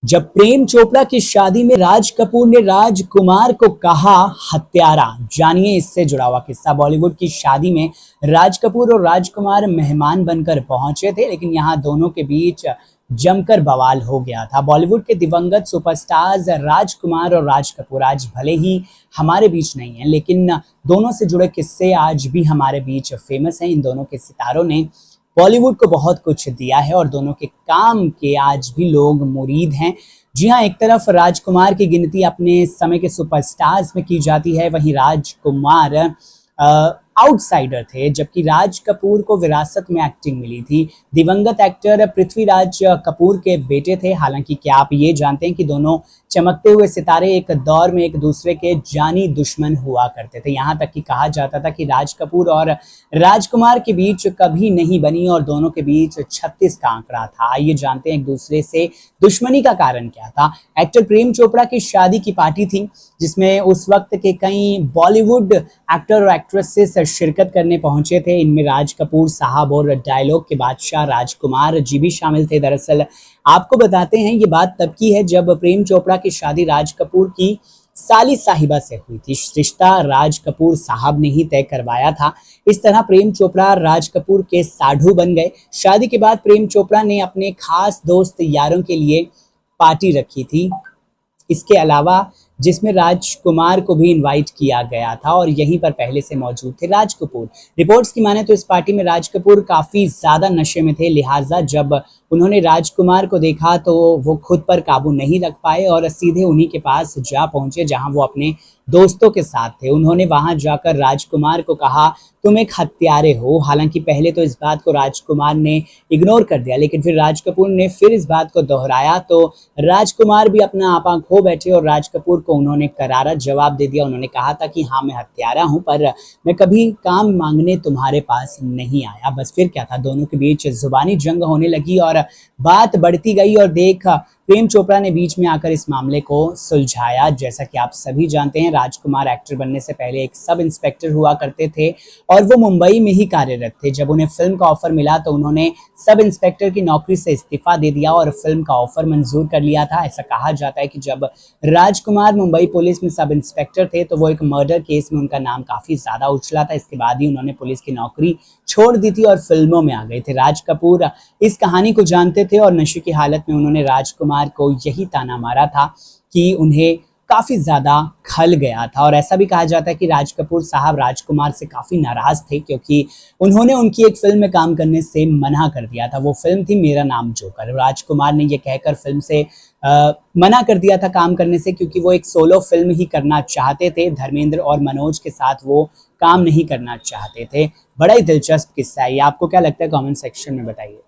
जब प्रेम चोपड़ा की शादी में राज कपूर ने राजकुमार को कहा हत्यारा, जानिए इससे जुड़ा हुआ किस्सा। बॉलीवुड की शादी में राज कपूर और राजकुमार मेहमान बनकर पहुंचे थे, लेकिन यहां दोनों के बीच जमकर बवाल हो गया था। बॉलीवुड के दिवंगत सुपरस्टार्स राजकुमार और राज कपूर आज भले ही हमारे बीच नहीं है, लेकिन दोनों से जुड़े किस्से आज भी हमारे बीच फेमस हैं। इन दोनों के सितारों ने बॉलीवुड को बहुत कुछ दिया है और दोनों के काम के आज भी लोग मुरीद हैं। जी हाँ, एक तरफ राजकुमार की गिनती अपने समय के सुपरस्टार्स में की जाती है, वहीं राजकुमार आउटसाइडर थे, जबकि राज कपूर को विरासत में एक्टिंग मिली थी। दिवंगत एक्टर पृथ्वीराज कपूर के बेटे थे। हालांकि क्या आप ये जानते हैं कि दोनों चमकते हुए सितारे एक दौर में एक दूसरे के जानी दुश्मन हुआ करते थे। यहाँ तक कि कहा जाता था कि राज कपूर और राजकुमार के बीच कभी नहीं बनी और दोनों के बीच 36 का आंकड़ा था। आइए जानते हैं एक दूसरे से दुश्मनी का कारण क्या था। एक्टर प्रेम चोपड़ा की शादी की पार्टी थी, जिसमें उस वक्त के कई बॉलीवुड एक्टर और एक्ट्रेसेस शिरकत करने पहुंचे थे। इनमें राज कपूर साहब और डायलॉग के बादशाह राजकुमार जी भी शामिल थे। दरअसल आपको बताते हैं, ये बात तब की है जब प्रेम चोपड़ा की शादी राज कपूर की साली साहिबा से हुई थी। रिश्ता राज कपूर साहब ने ही तय करवाया था। इस तरह प्रेम चोपड़ा राज कपूर के साढ़ू बन गए। शादी के बाद प्रेम चोपड़ा ने अपने खास दोस्त यारों के लिए पार्टी रखी थी, इसके अलावा जिसमें राजकुमार को भी इनवाइट किया गया था और यहीं पर पहले से मौजूद थे राज कपूर। रिपोर्ट्स की माने तो इस पार्टी में राज कपूर काफ़ी ज़्यादा नशे में थे, लिहाजा जब उन्होंने राजकुमार को देखा तो वो खुद पर काबू नहीं रख पाए और सीधे उन्हीं के पास जा पहुंचे जहां वो अपने दोस्तों के साथ थे। उन्होंने वहां जाकर राजकुमार को कहा, तुम एक हत्यारे हो। हालांकि पहले तो इस बात को राजकुमार ने इग्नोर कर दिया, लेकिन फिर राज कपूर ने फिर इस बात को दोहराया तो राजकुमार भी अपना आपा खो बैठे और राज कपूर को उन्होंने करारा जवाब दे दिया। उन्होंने कहा था कि हाँ, मैं हत्यारा हूं, पर मैं कभी काम मांगने तुम्हारे पास नहीं आया। बस फिर क्या था, दोनों के बीच जुबानी जंग होने लगी और बात बढ़ती गई और प्रेम चोपड़ा ने बीच में आकर इस मामले को सुलझाया। जैसा कि आप सभी जानते हैं, राजकुमार एक्टर बनने से पहले एक सब इंस्पेक्टर हुआ करते थे और वो मुंबई में ही कार्यरत थे। जब उन्हें फिल्म का ऑफर मिला तो उन्होंने सब इंस्पेक्टर की नौकरी से इस्तीफा दे दिया और फिल्म का ऑफर मंजूर कर लिया था। ऐसा कहा जाता है कि जब राजकुमार मुंबई पुलिस में सब इंस्पेक्टर थे तो वो एक मर्डर केस में उनका नाम काफी ज्यादा उछला था। इसके बाद ही उन्होंने पुलिस की नौकरी छोड़ दी थी और फिल्मों में आ गए थे। राज कपूर इस कहानी को जानते थे और नशे की हालत में उन्होंने राजकुमार को यही ताना मारा था कि उन्हें काफी ज्यादा खल गया था। और ऐसा भी कहा जाता है कि राज कपूर साहब राजकुमार से काफी नाराज थे क्योंकि उन्होंने उनकी एक फिल्म में काम करने से मना कर दिया था। वो फिल्म थी मेरा नाम जोकर। राजकुमार ने ये कहकर फिल्म से मना कर दिया था काम करने से, क्योंकि वो एक सोलो फिल्म ही करना चाहते थे। धर्मेंद्र और मनोज के साथ वो काम नहीं करना चाहते थे। बड़ा ही दिलचस्प किस्सा है। आपको क्या लगता है, कमेंट सेक्शन में बताइए।